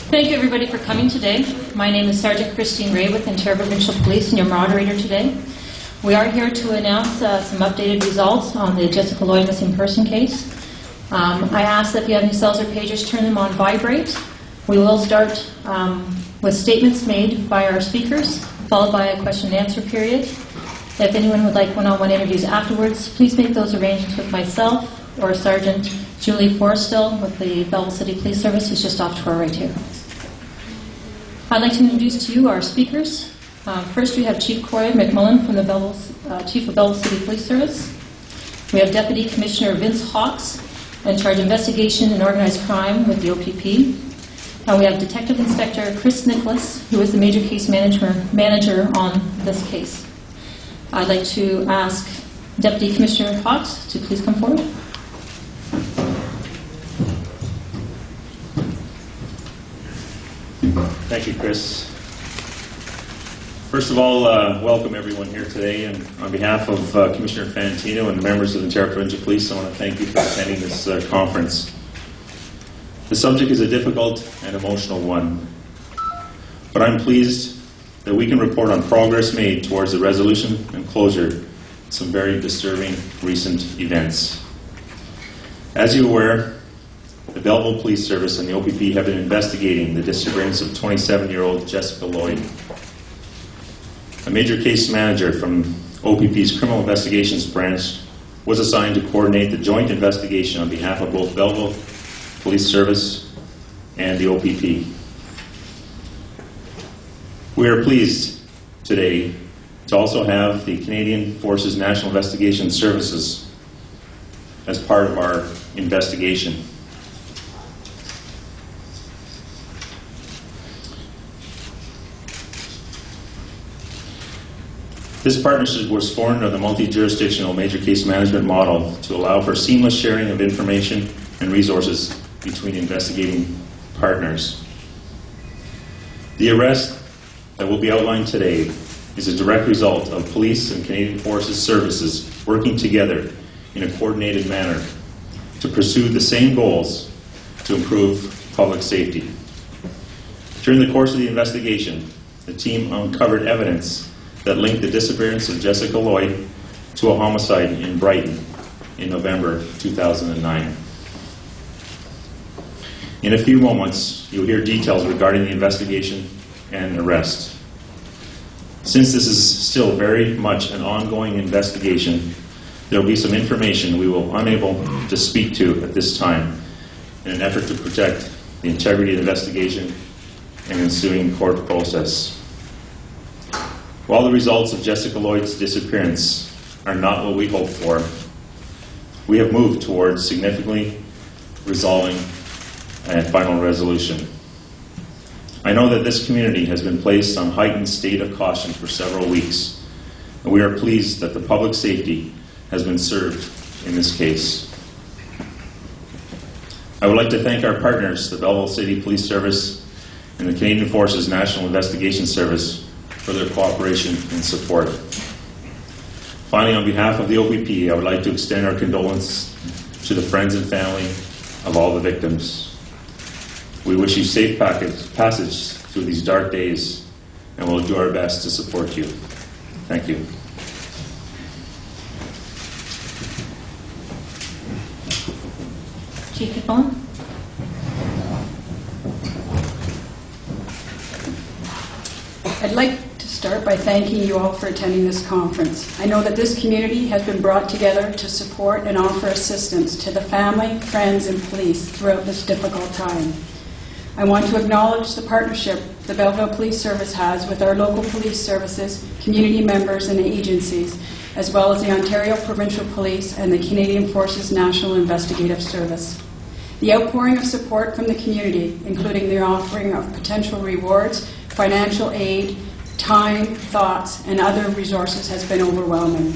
Thank you everybody for coming today. My name is Sergeant Christine Ray with Ontario Provincial Police and your moderator today. We are here to announce some updated results on the Jessica Lloyd missing person case. I ask that if you have any cells or pagers, turn them on vibrate. We will start with statements made by our speakers, followed by a question and answer period. If anyone would like one-on-one interviews afterwards, please make those arrangements with myself or Sergeant Julie Forstill with the Belleville City Police Service, who's just off to our right here. I'd like to introduce to you our speakers. First we have Chief Corey McMullen from the Chief of Belleville City Police Service. We have Deputy Commissioner Vince Hawks, in charge of investigation and organized crime with the OPP. We have Detective Inspector Chris Nicholas, who is the major case manager on this case. I'd like to ask Deputy Commissioner Hawks to please come forward. Thank you, Chris. First of all, welcome everyone here today, and on behalf of Commissioner Fantino and the members of the Ontario Provincial Police, I want to thank you for attending this conference. The subject is a difficult and emotional one, but I'm pleased that we can report on progress made towards the resolution and closure of some very disturbing recent events. As you're aware, the Belleville Police Service and the OPP have been investigating the disappearance of 27-year-old Jessica Lloyd. A major case manager from OPP's Criminal Investigations Branch was assigned to coordinate the joint investigation on behalf of both Belleville Police Service and the OPP. We are pleased today to also have the Canadian Forces National Investigation Services as part of our investigation. This partnership was formed under the multi-jurisdictional major case management model to allow for seamless sharing of information and resources between investigating partners. The arrest that will be outlined today is a direct result of police and Canadian Forces services working together in a coordinated manner to pursue the same goals to improve public safety. During the course of the investigation, the team uncovered evidence that linked the disappearance of Jessica Lloyd to a homicide in Brighton in November 2009. In a few moments, you'll hear details regarding the investigation and arrest. Since this is still very much an ongoing investigation, there will be some information we will unable to speak to at this time in an effort to protect the integrity of the investigation and ensuing court process. While the results of Jessica Lloyd's disappearance are not what we hoped for, we have moved towards significantly resolving a final resolution. I know that this community has been placed on heightened state of caution for several weeks, and we are pleased that the public safety has been served in this case. I would like to thank our partners, the Belleville City Police Service and the Canadian Forces National Investigation Service, for their cooperation and support. Finally, on behalf of the OPP, I would like to extend our condolences to the friends and family of all the victims. We wish you safe passage through these dark days, and we'll do our best to support you. Thank you. Chief McMullen. I'd like to start by thanking you all for attending this conference. I know that this community has been brought together to support and offer assistance to the family, friends, and police throughout this difficult time. I want to acknowledge the partnership the Belleville Police Service has with our local police services, community members, and agencies, as well as the Ontario Provincial Police and the Canadian Forces National Investigative Service. The outpouring of support from the community, including the offering of potential rewards, financial aid, time, thoughts, and other resources has been overwhelming.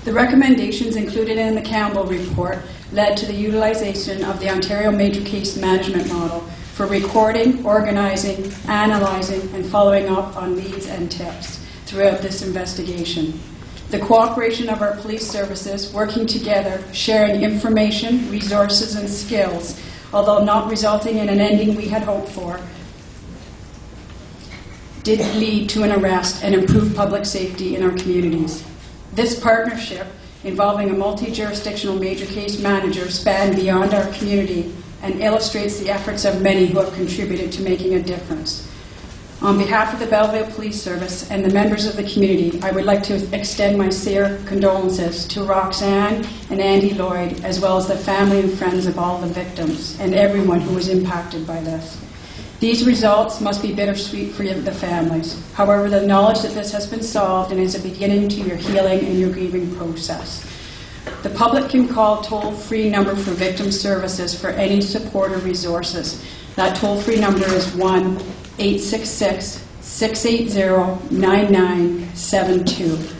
The recommendations included in the Campbell report led to the utilization of the Ontario Major Case Management Model for recording, organizing, analyzing, and following up on leads and tips throughout this investigation. The cooperation of our police services working together, sharing information, resources, and skills although not resulting in an ending we had hoped for, did lead to an arrest and improved public safety in our communities. This partnership, involving a multi-jurisdictional major case manager, spanned beyond our community and illustrates the efforts of many who have contributed to making a difference. On behalf of the Belleville Police Service and the members of the community, I would like to extend my sincere condolences to Roxanne and Andy Lloyd, as well as the family and friends of all the victims and everyone who was impacted by this. These results must be bittersweet for the families. However, the knowledge that this has been solved and is a beginning to your healing and your grieving process. The public can call toll-free number for victim services for any support or resources. That toll-free number is 1-866-680-9972.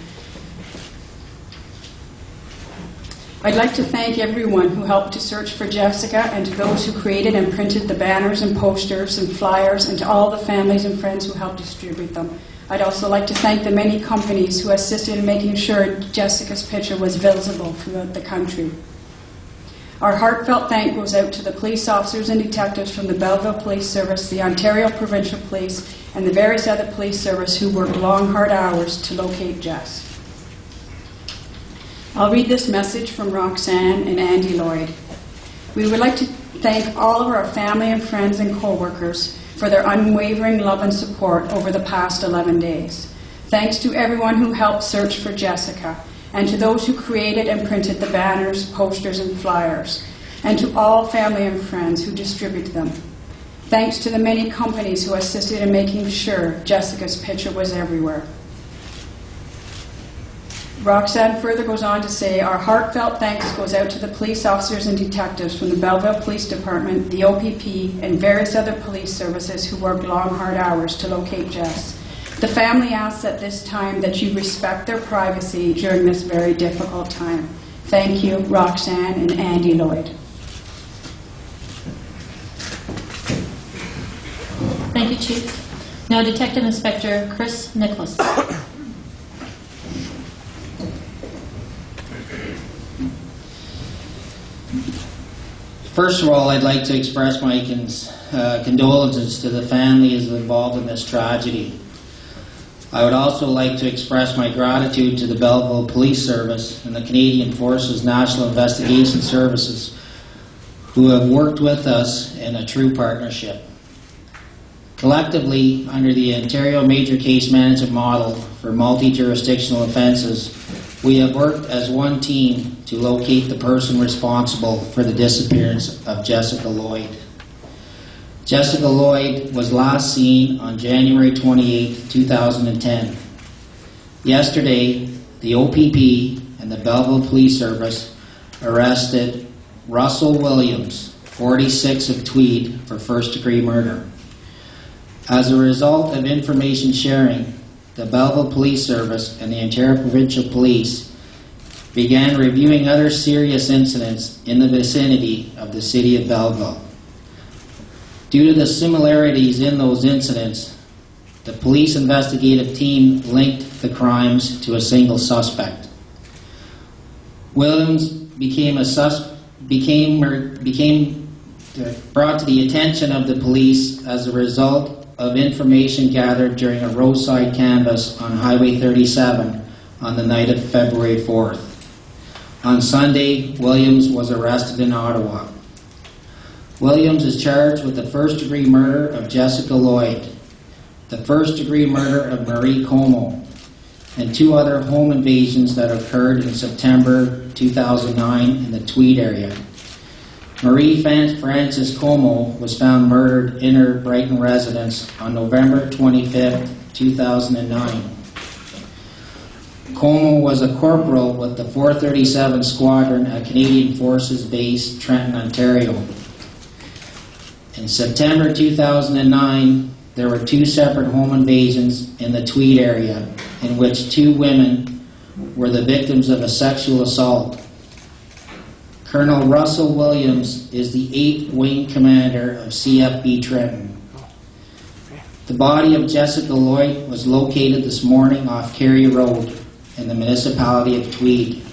I'd like to thank everyone who helped to search for Jessica, and to those who created and printed the banners and posters and flyers, and to all the families and friends who helped distribute them. I'd also like to thank the many companies who assisted in making sure Jessica's picture was visible throughout the country. Our heartfelt thank goes out to the police officers and detectives from the Belleville Police Service, the Ontario Provincial Police, and the various other police services who worked long, hard hours to locate Jess. I'll read this message from Roxanne and Andy Lloyd. We would like to thank all of our family and friends and co-workers for their unwavering love and support over the past 11 days. Thanks to everyone who helped search for Jessica, and to those who created and printed the banners, posters, and flyers, and to all family and friends who distribute them. Thanks to the many companies who assisted in making sure Jessica's picture was everywhere. Roxanne further goes on to say, our heartfelt thanks goes out to the police officers and detectives from the Belleville Police Department, the OPP, and various other police services who worked long, hard hours to locate Jess. The family asks at this time that you respect their privacy during this very difficult time. Thank you, Roxanne and Andy Lloyd. Thank you, Chief. Now, Detective Inspector Chris Nicholas. First of all, I'd like to express my condolences to the families involved in this tragedy. I would also like to express my gratitude to the Belleville Police Service and the Canadian Forces National Investigation Services, who have worked with us in a true partnership. Collectively, under the Ontario Major Case Management Model for multi-jurisdictional offences, we have worked as one team to locate the person responsible for the disappearance of Jessica Lloyd. Jessica Lloyd was last seen on January 28, 2010. Yesterday, the OPP and the Belleville Police Service arrested Russell Williams, 46 of Tweed, for first-degree murder. As a result of information sharing, the Belleville Police Service and the Ontario Provincial Police began reviewing other serious incidents in the vicinity of the city of Belleville. Due to the similarities in those incidents, the police investigative team linked the crimes to a single suspect. Williams became brought to the attention of the police as a result of information gathered during a roadside canvass on Highway 37 on the night of February 4th. On Sunday, Williams was arrested in Ottawa. Williams is charged with the first-degree murder of Jessica Lloyd, the first-degree murder of Marie Comeau, and two other home invasions that occurred in September 2009 in the Tweed area. Marie France Comeau was found murdered in her Brighton residence on November 25, 2009. Comeau was a corporal with the 437 Squadron at Canadian Forces Base, Trenton, Ontario. In September 2009, there were two separate home invasions in the Tweed area in which two women were the victims of a sexual assault. Colonel Russell Williams is the 8th Wing Commander of CFB Trenton. The body of Jessica Lloyd was located this morning off Carey Road in the municipality of Tweed.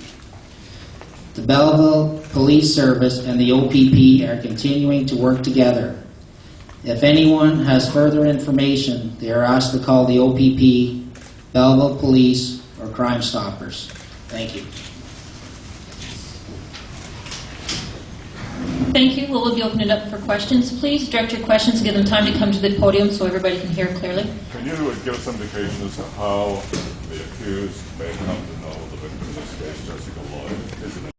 The Belleville Police Service, and the OPP are continuing to work together. If anyone has further information, they are asked to call the OPP, Belleville Police, or Crime Stoppers. Thank you. Thank you. We'll be opening it up for questions. Please direct your questions and give them time to come to the podium so everybody can hear clearly. Can you give us indication as to how the accused may come to know the victim in this case, Jessica Lloyd? Is it